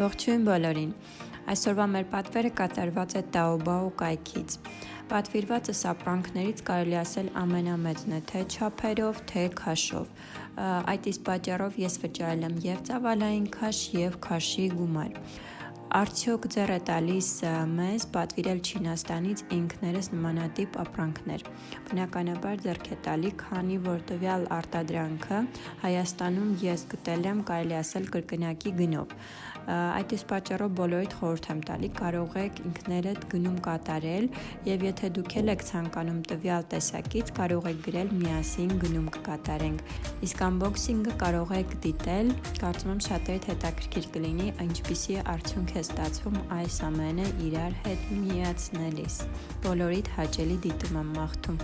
Ողջույն բոլորին։ Այսօրվա մեր պատվերը կատարված է TaoBao կայքից։ Պատվիրվածս ապրանքներից կարելի ասել ամենամեծն է, թե չափերով, թե քաշով։ Այդ իսկ պատճառով ես վճարել եմ և ծավալային քաշ, և քաշի գումար։ Արդյոք ձեռ է տալիս մեզ պատվիրել Չինաստանից ինքներս նմանատիպ ապրանքներ։ Բնականաբար ձեռք է տալի, քանի որ տվյալ արտադրանքը Հայաստանում ես գտել եմ, կարելի ասել, կրկնակի գնով։ Այդ իսկ պատճառով բոլորիդ խորհուրդ եմ տալի, կարող եք ինքներդ գնում կատարել, և եթե դուք եք ցանկանում տվյալ տեսակից, կարող եք գրել միասին գնում կկատարենք։ Իսկ unboxing-ը կարող եք դիտել, կարծում եմ շատերիդ հետաքրքիր կլինի, ինչպիսի արդյունք է ստացվում այս ամենը իրար հետ միացնելիս։ Բոլորիդ հաճելի դիտում եմ մաղթում։